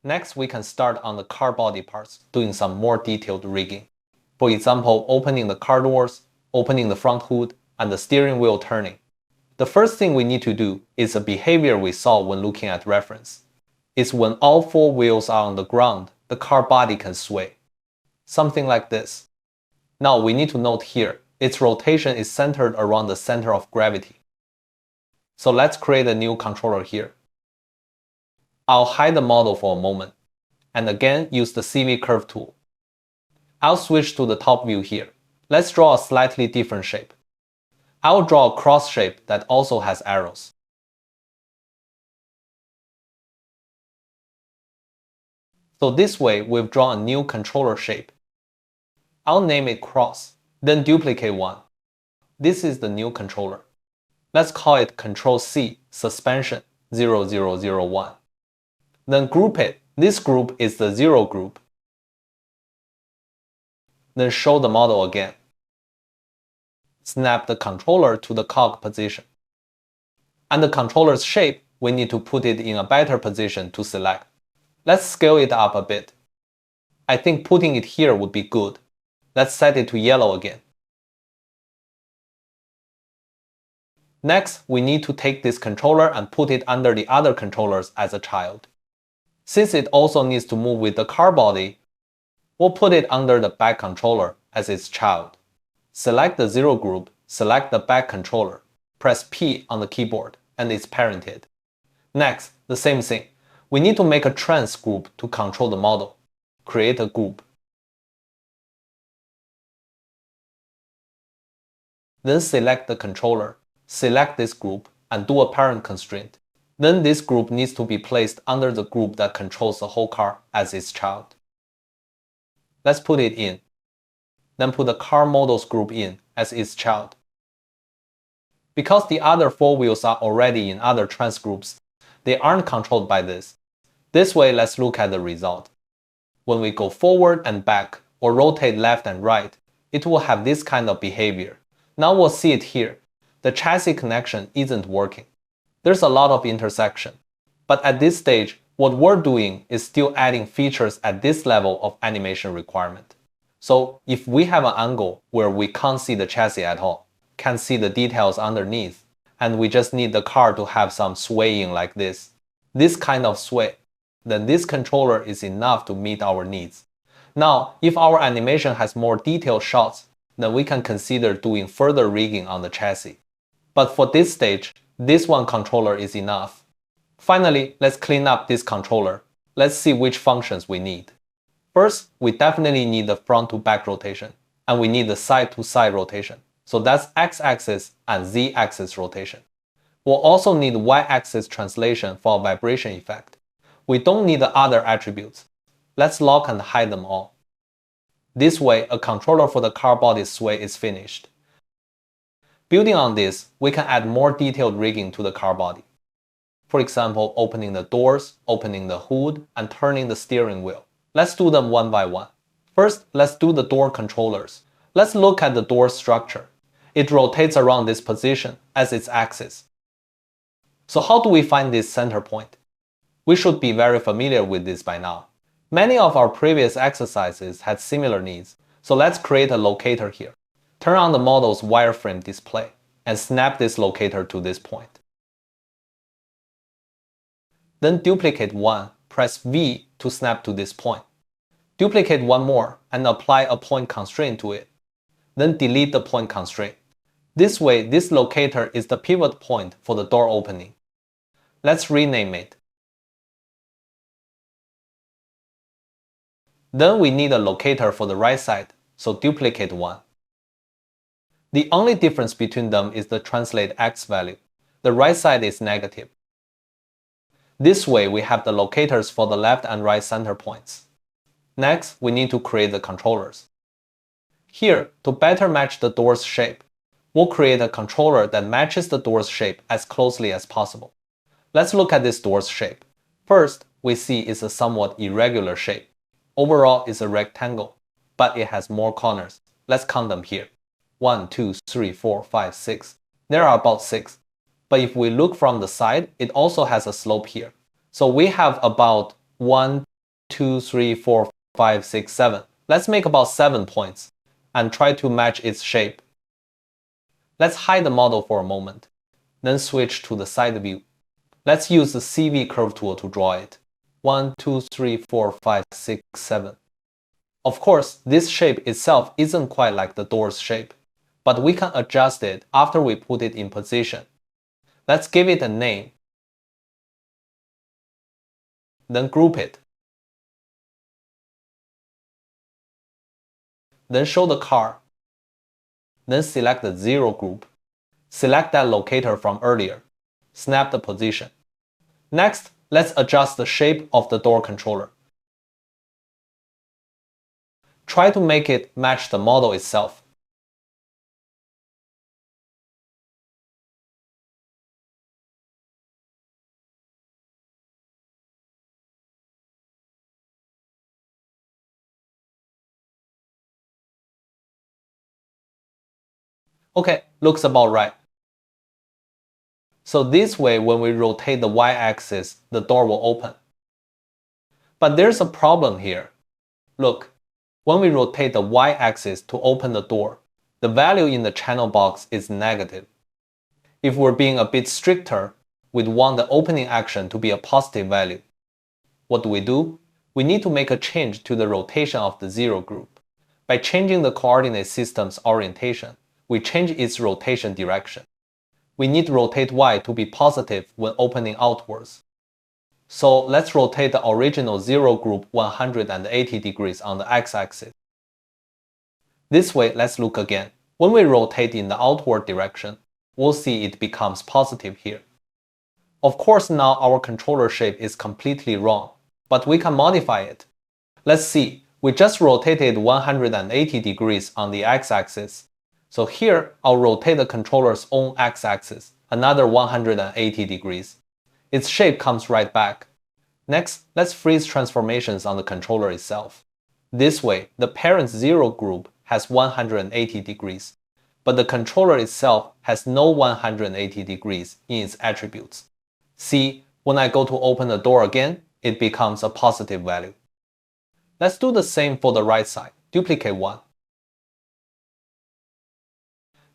Next, we can start on the car body parts, doing some more detailed rigging. For example, opening the car doors, opening the front hood, and the steering wheel turning. The first thing we need to do is a behavior we saw when looking at reference. It's when all four wheels are on the ground, the car body can sway. Something like this. Now we need to note here, its rotation is centered around the center of gravity. So let's create a new controller here. I'll hide the model for a moment, and again use the CV curve tool. I'll switch to the top view here. Let's draw a slightly different shape. I'll draw a cross shape that also has arrows. So this way, we've drawn a new controller shape. I'll name it cross, then duplicate one. This is the new controller. Let's call it Control C, suspension 0001. Then group it. This group is the 0 group. Then show the model again. Snap the controller to the cog position. And the controller's shape, we need to put it in a better position to select. Let's scale it up a bit. I think putting it here would be good. Let's set it to yellow again. Next, we need to take this controller and put it under the other controllers as a child. Since it also needs to move with the car body, we'll put it under the back controller as its child. Select the 0 group, select the back controller, press P on the keyboard, and it's parented. Next, the same thing. We need to make a trans group to control the model. Create a group. Then select the controller, select this group, and do a parent constraint. Then this group needs to be placed under the group that controls the whole car as its child. Let's put it in. Then put the car models group in as its child. Because the other four wheels are already in other trans groups, they aren't controlled by this. This way, let's look at the result. When we go forward and back, or rotate left and right, it will have this kind of behavior. Now we'll see it here. The chassis connection isn't working. There's a lot of intersection. But at this stage, what we're doing is still adding features at this level of animation requirement. So if we have an angle where we can't see the chassis at all, can't see the details underneath, and we just need the car to have some swaying like this kind of sway, then this controller is enough to meet our needs. Now, if our animation has more detailed shots, then we can consider doing further rigging on the chassis. But for this stage, this one controller is enough. Finally, let's clean up this controller. Let's see which functions we need. First, we definitely need the front to back rotation, and we need the side to side rotation. So that's x-axis and z-axis rotation. We'll also need y-axis translation for a vibration effect. We don't need the other attributes. Let's lock and hide them all. This way, a controller for the car body sway is finished. Building on this, we can add more detailed rigging to the car body. For example, opening the doors, opening the hood, and turning the steering wheel. Let's do them one by one. First, let's do the door controllers. Let's look at the door structure. It rotates around this position as its axis. So how do we find this center point? We should be very familiar with this by now. Many of our previous exercises had similar needs, so let's create a locator here. Turn on the model's wireframe display and snap this locator to this point. Then duplicate one, press V to snap to this point. Duplicate one more and apply a point constraint to it. Then delete the point constraint. This way, this locator is the pivot point for the door opening. Let's rename it. Then we need a locator for the right side, so duplicate one. The only difference between them is the translate x value. The right side is negative. This way, we have the locators for the left and right center points. Next, we need to create the controllers. Here, to better match the door's shape, we'll create a controller that matches the door's shape as closely as possible. Let's look at this door's shape. First, we see it's a somewhat irregular shape. Overall, it's a rectangle, but it has more corners. Let's count them here. 1, 2, 3, 4, 5, 6. There are about 6. But if we look from the side, it also has a slope here. So we have about 1, 2, 3, 4, 5, 6, 7. Let's make about 7 points and try to match its shape. Let's hide the model for a moment, then switch to the side view. Let's use the CV curve tool to draw it. 1, 2, 3, 4, 5, 6, 7. Of course, this shape itself isn't quite like the door's shape, but we can adjust it after we put it in position. Let's give it a name, then group it. Then show the car. Then select the 0 group. Select that locator from earlier. Snap the position. Next, let's adjust the shape of the door controller. Try to make it match the model itself. Okay, looks about right. So this way, when we rotate the y-axis, the door will open. But there's a problem here. Look, when we rotate the y-axis to open the door, the value in the channel box is negative. If we're being a bit stricter, we'd want the opening action to be a positive value. What do? We need to make a change to the rotation of the 0 group. By changing the coordinate system's orientation, we change its rotation direction. We need rotate y to be positive when opening outwards. So let's rotate the original 0 group 180 degrees on the x-axis. This way, let's look again. When we rotate in the outward direction, we'll see it becomes positive here. Of course, now our controller shape is completely wrong, but we can modify it. Let's see, we just rotated 180 degrees on the x-axis. So here, I'll rotate the controller's own x-axis, another 180 degrees. Its shape comes right back. Next, let's freeze transformations on the controller itself. This way, the parent 0 group has 180 degrees, but the controller itself has no 180 degrees in its attributes. See, when I go to open the door again, it becomes a positive value. Let's do the same for the right side. Duplicate one.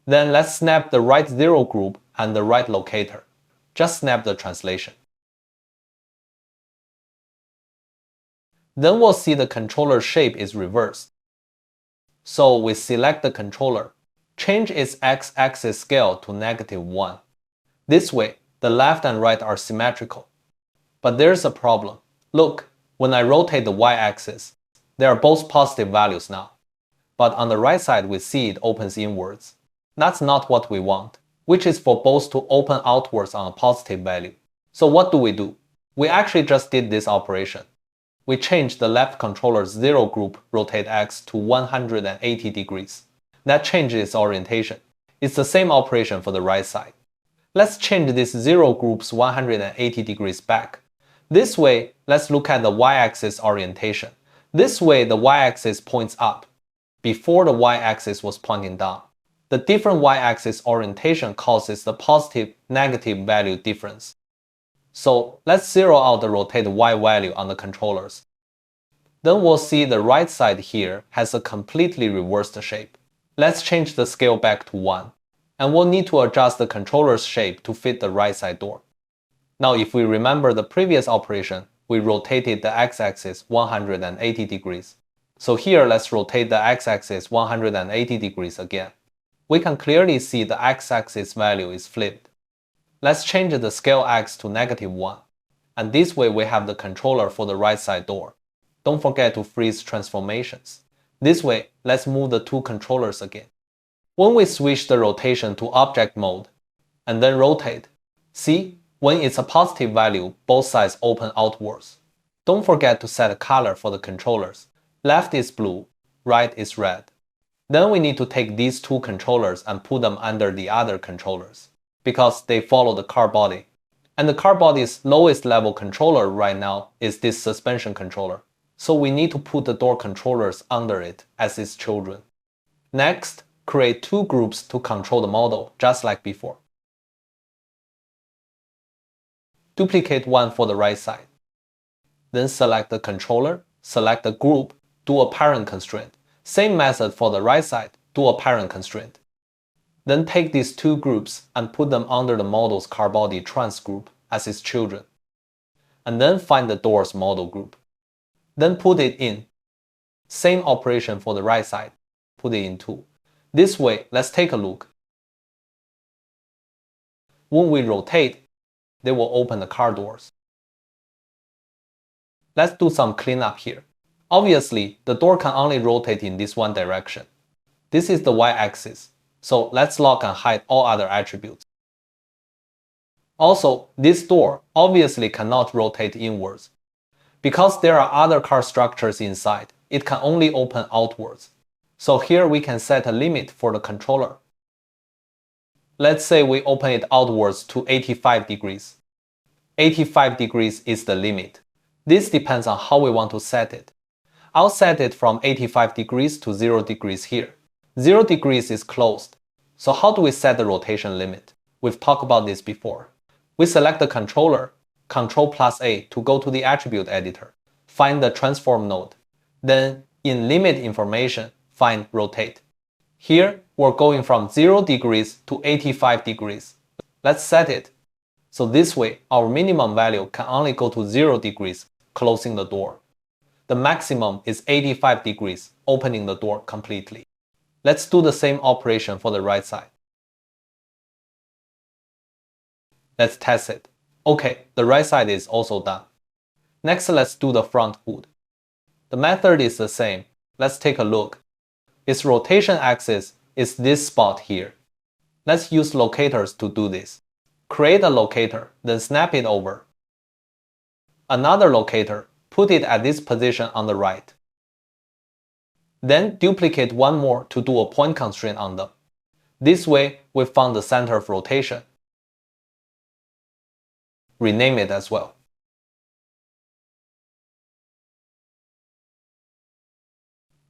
Then let's snap the right 0 group and the right locator. Just snap the translation. Then we'll see the controller shape is reversed. So we select the controller, change its x-axis scale to -1. This way, the left and right are symmetrical. But there's a problem. Look, when I rotate the y-axis, they are both positive values now. But on the right side, we see it opens inwards. That's not what we want, which is for both to open outwards on a positive value. So what do? We actually just did this operation. We changed the left controller's 0 group rotate x to 180 degrees. That changes its orientation. It's the same operation for the right side. Let's change this 0 group's 180 degrees back. This way, let's look at the y-axis orientation. This way, the y-axis points up. Before the y-axis was pointing down. The different y-axis orientation causes the positive-negative value difference. So let's zero out the rotate y value on the controllers. Then we'll see the right side here has a completely reversed shape. Let's change the scale back to 1. And we'll need to adjust the controller's shape to fit the right side door. Now if we remember the previous operation, we rotated the x-axis 180 degrees. So here let's rotate the x-axis 180 degrees again. We can clearly see the x-axis value is flipped. Let's change the scale x to -1. And this way we have the controller for the right side door. Don't forget to freeze transformations. This way, let's move the two controllers again. When we switch the rotation to object mode, and then rotate, see, when it's a positive value, both sides open outwards. Don't forget to set a color for the controllers. Left is blue, right is red. Then we need to take these two controllers and put them under the other controllers, because they follow the car body. And the car body's lowest level controller right now is this suspension controller. So we need to put the door controllers under it as its children. Next, create two groups to control the model, just like before. Duplicate one for the right side. Then select the controller, select the group, do a parent constraint. Same method for the right side, do a parent constraint. Then take these two groups and put them under the model's car body trans group as its children. And then find the door's model group. Then put it in. Same operation for the right side, put it in too. This way, let's take a look. When we rotate, they will open the car doors. Let's do some cleanup here. Obviously, the door can only rotate in this one direction. This is the y-axis, so let's lock and hide all other attributes. Also, this door obviously cannot rotate inwards. Because there are other car structures inside, it can only open outwards. So here we can set a limit for the controller. Let's say we open it outwards to 85 degrees. 85 degrees is the limit. This depends on how we want to set it. I'll set it from 85 degrees to 0 degrees here. 0 degrees is closed. So how do we set the rotation limit? We've talked about this before. We select the controller, Ctrl+A to go to the attribute editor. Find the transform node. Then, in limit information, find rotate. Here, we're going from 0 degrees to 85 degrees. Let's set it. So this way, our minimum value can only go to 0 degrees, closing the door. The maximum is 85 degrees, opening the door completely. Let's do the same operation for the right side. Let's test it. Okay, the right side is also done. Next, let's do the front hood. The method is the same. Let's take a look. Its rotation axis is this spot here. Let's use locators to do this. Create a locator, then snap it over. Another locator, put it at this position on the right. Then duplicate one more to do a point constraint on them. This way, we found the center of rotation. Rename it as well.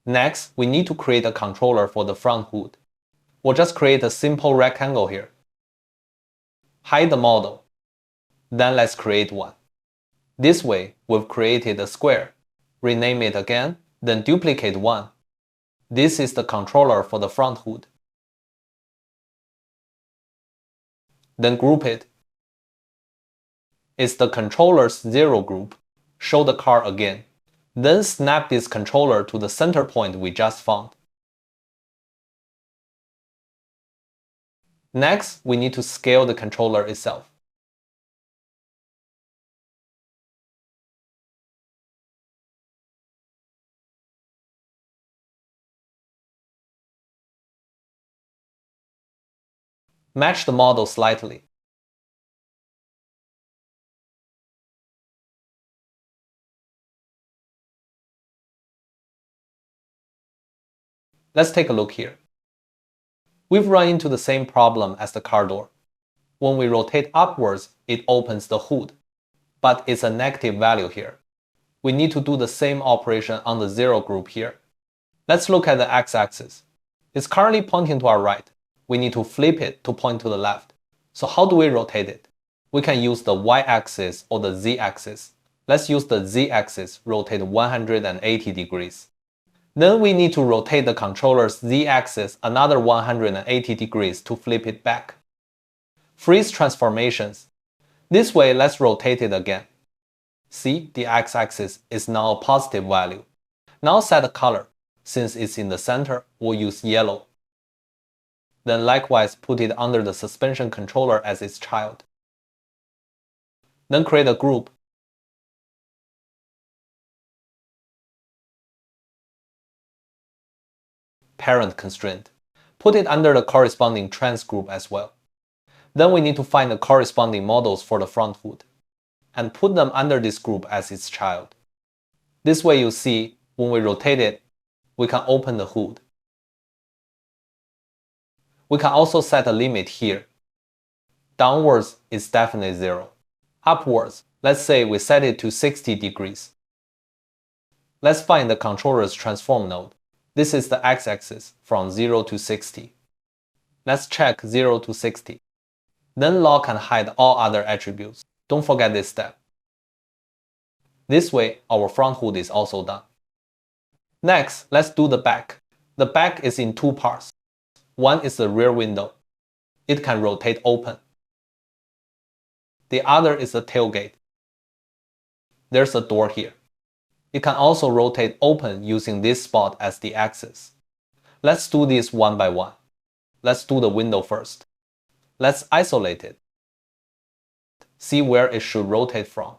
Next, we need to create a controller for the front hood. We'll just create a simple rectangle here. Hide the model. Then let's create one. This way, we've created a square. Rename it again, then duplicate one. This is the controller for the front hood. Then group it. It's the controller's 0 group. Show the car again. Then snap this controller to the center point we just found. Next, we need to scale the controller itself. Match the model slightly. Let's take a look here. We've run into the same problem as the car door. When we rotate upwards, it opens the hood, but it's a negative value here. We need to do the same operation on the 0 group here. Let's look at the x-axis. It's currently pointing to our right. We need to flip it to point to the left. So how do we rotate it? We can use the y-axis or the z-axis. Let's use the z-axis, rotate 180 degrees. Then we need to rotate the controller's z-axis another 180 degrees to flip it back. Freeze transformations. This way, let's rotate it again. See, the x-axis is now a positive value. Now set a color. Since it's in the center, we'll use yellow. Then likewise put it under the suspension controller as its child. Then create a group. Parent constraint. Put it under the corresponding trans group as well. Then we need to find the corresponding models for the front hood and put them under this group as its child. This way you see, when we rotate it, we can open the hood. We can also set a limit here. Downwards is definitely 0. Upwards, let's say we set it to 60 degrees. Let's find the controller's transform node. This is the x-axis from 0 to 60. Let's check 0 to 60. Then lock and hide all other attributes. Don't forget this step. This way, our front hood is also done. Next, let's do the back. The back is in two parts. One is the rear window. It can rotate open. The other is the tailgate. There's a door here. It can also rotate open using this spot as the axis. Let's do this one by one. Let's do the window first. Let's isolate it. See where it should rotate from.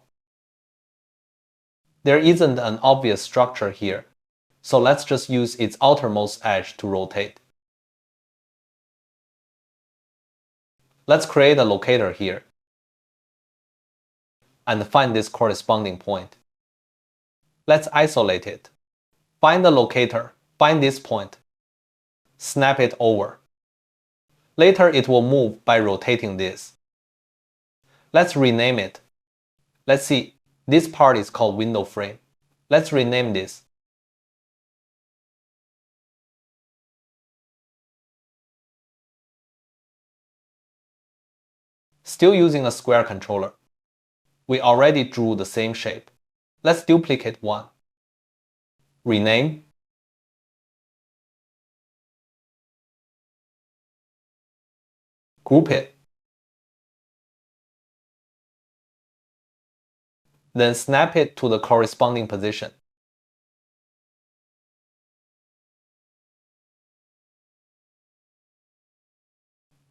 There isn't an obvious structure here, so let's just use its outermost edge to rotate. Let's create a locator here and find this corresponding point. Let's isolate it. Find the locator, find this point. Snap it over. Later it will move by rotating this. Let's rename it. Let's see, this part is called window frame. Let's rename this. Still using a square controller. We already drew the same shape. Let's duplicate one. Rename. Group it. Then snap it to the corresponding position.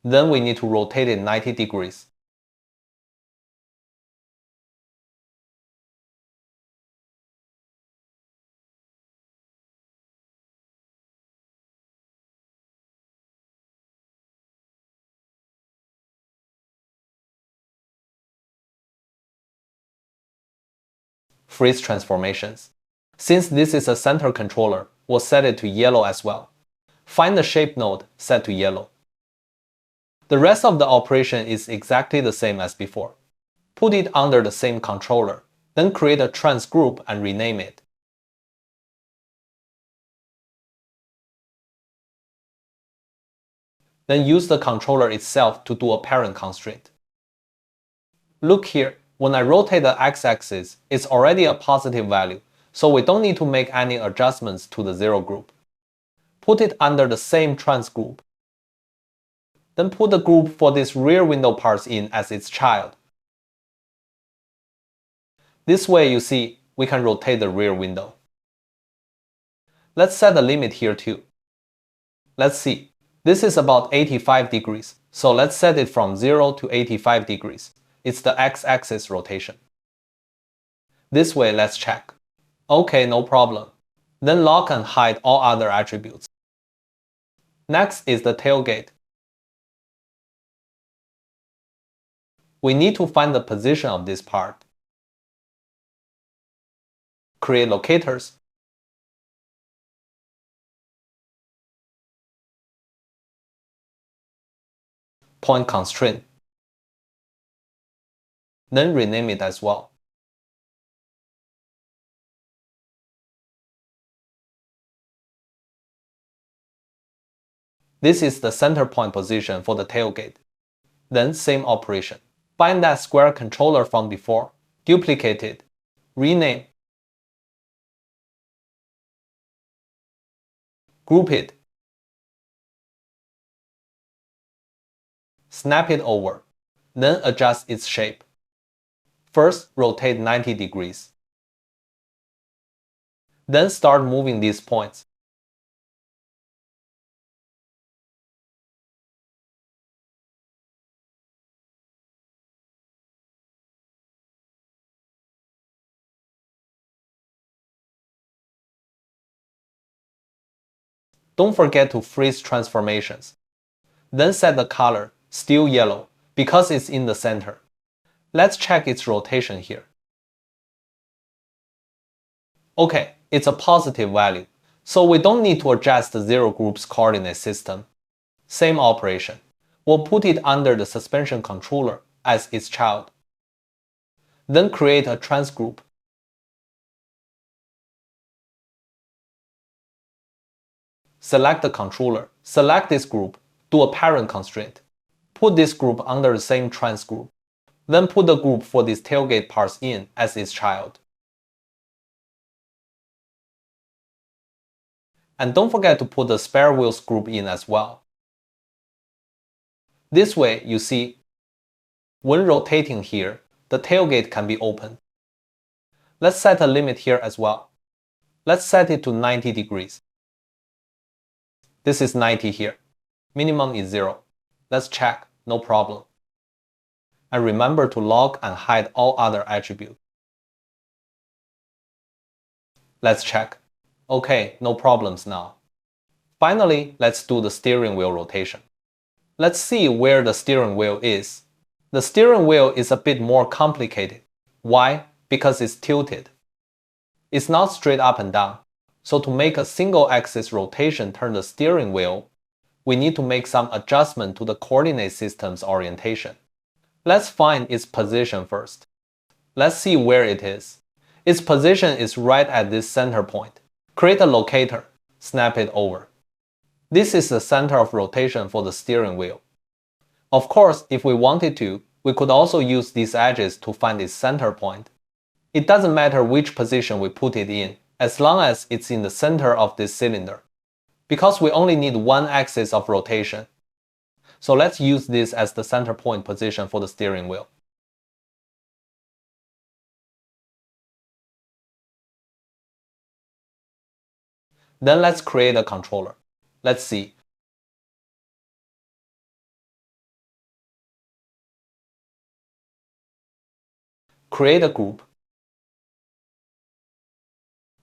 Then we need to rotate it 90 degrees. Freeze transformations. Since this is a center controller, we'll set it to yellow as well. Find the shape node, set to yellow. The rest of the operation is exactly the same as before. Put it under the same controller, then create a trans group and rename it. Then use the controller itself to do a parent constraint. Look here, when I rotate the x-axis, it's already a positive value, so we don't need to make any adjustments to the zero group. Put it under the same trans group. Then put the group for these rear window parts in as its child. This way, you see, we can rotate the rear window. Let's set a limit here too. Let's see, this is about 85 degrees, so let's set it from 0 to 85 degrees. It's the x-axis rotation. This way, let's check. Okay, no problem. Then lock and hide all other attributes. Next is the tailgate. We need to find the position of this part. Create locators. Point constraint. Then rename it as well. This is the center point position for the tailgate. Then same operation. Find that square controller from before, duplicate it, rename, group it, snap it over, then adjust its shape. First, rotate 90 degrees. Then start moving these points. Don't forget to freeze transformations. Then set the color, still yellow, because it's in the center. Let's check its rotation here. Okay, it's a positive value, so we don't need to adjust the zero group's coordinate system. Same operation. We'll put it under the suspension controller as its child. Then create a trans group. Select the controller, select this group, do a parent constraint. Put this group under the same trans group. Then put the group for these tailgate parts in as its child. And don't forget to put the spare wheels group in as well. This way, you see, when rotating here, the tailgate can be opened. Let's set a limit here as well. Let's set it to 90 degrees. This is 90 here. Minimum is 0. Let's check, no problem. And remember to log and hide all other attributes. Let's check. Okay, no problems now. Finally, let's do the steering wheel rotation. Let's see where the steering wheel is. The steering wheel is a bit more complicated. Why? Because it's tilted. It's not straight up and down. So to make a single axis rotation turn the steering wheel, we need to make some adjustment to the coordinate system's orientation. Let's find its position first. Let's see where it is. Its position is right at this center point. Create a locator, snap it over. This is the center of rotation for the steering wheel. Of course, if we wanted to, we could also use these edges to find its center point. It doesn't matter which position we put it in, as long as it's in the center of this cylinder, because we only need one axis of rotation. So let's use this as the center point position for the steering wheel. Then let's create a controller. Let's see. Create a group.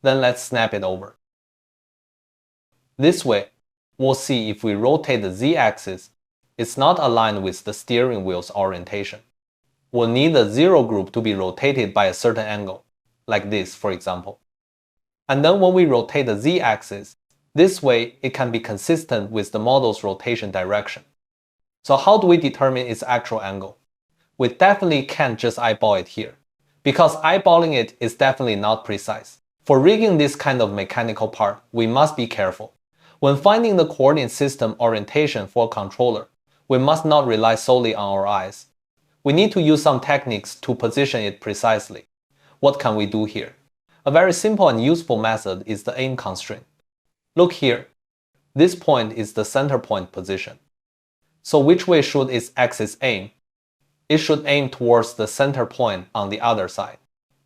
Then let's snap it over. This way, we'll see if we rotate the z-axis, it's not aligned with the steering wheel's orientation. We'll need the 0 group to be rotated by a certain angle, like this for example. And then when we rotate the z-axis, this way it can be consistent with the model's rotation direction. So how do we determine its actual angle? We definitely can't just eyeball it here, because eyeballing it is definitely not precise. For rigging this kind of mechanical part, we must be careful. When finding the coordinate system orientation for a controller, we must not rely solely on our eyes. We need to use some techniques to position it precisely. What can we do here? A very simple and useful method is the aim constraint. Look here. This point is the center point position. So which way should its axis aim? It should aim towards the center point on the other side.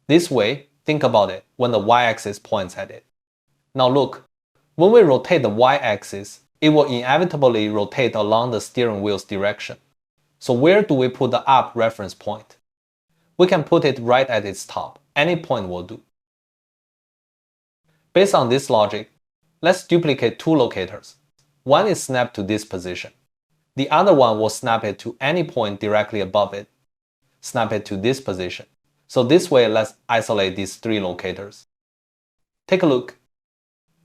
This way, think about it when the y-axis points at it. Now look, when we rotate the y-axis, it will inevitably rotate along the steering wheel's direction. So where do we put the up reference point? We can put it right at its top. Any point will do. Based on this logic, let's duplicate two locators. One is snapped to this position. The other one will snap it to any point directly above it. Snap it to this position. So this way, let's isolate these three locators. Take a look.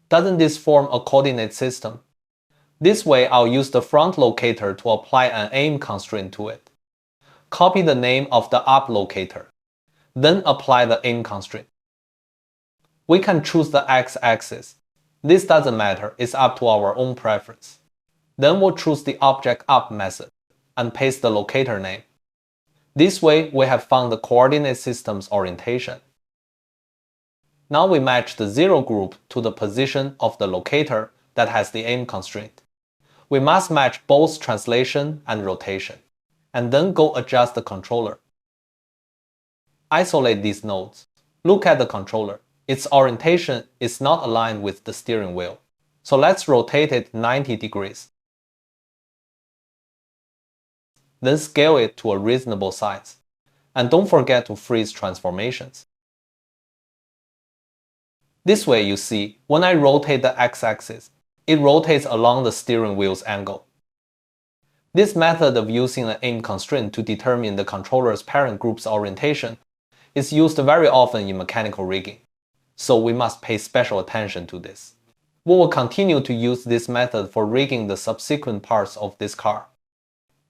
Doesn't this form a coordinate system? This way, I'll use the front locator to apply an aim constraint to it. Copy the name of the up locator. Then apply the aim constraint. We can choose the x-axis. This doesn't matter, it's up to our own preference. Then we'll choose the object up method and paste the locator name. This way, we have found the coordinate system's orientation. Now we match the 0 group to the position of the locator that has the aim constraint. We must match both translation and rotation, and then go adjust the controller. Isolate these nodes. Look at the controller. Its orientation is not aligned with the steering wheel. So let's rotate it 90 degrees. Then scale it to a reasonable size. And don't forget to freeze transformations. This way you see, when I rotate the x-axis, it rotates along the steering wheel's angle. This method of using an aim constraint to determine the controller's parent group's orientation is used very often in mechanical rigging, so we must pay special attention to this. We will continue to use this method for rigging the subsequent parts of this car.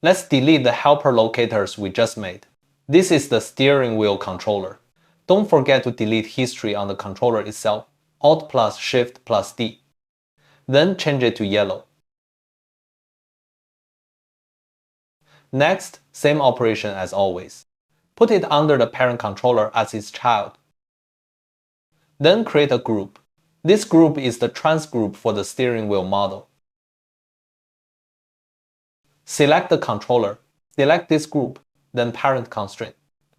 Let's delete the helper locators we just made. This is the steering wheel controller. Don't forget to delete history on the controller itself, Alt plus Shift plus D. Then change it to yellow. Next, same operation as always. Put it under the parent controller as its child. Then create a group. This group is the trans group for the steering wheel model. Select the controller, select this group, then parent constraint.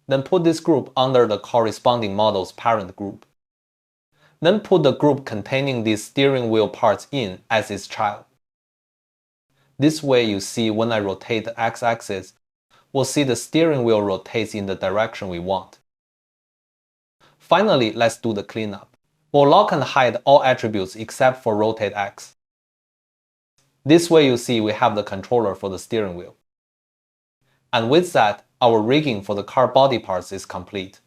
Then put this group under the corresponding model's parent group. Then put the group containing these steering wheel parts in as its child. This way you see when I rotate the x-axis, we'll see the steering wheel rotates in the direction we want. Finally, let's do the cleanup. We'll lock and hide all attributes except for rotate x. This way you see we have the controller for the steering wheel. And with that, our rigging for the car body parts is complete.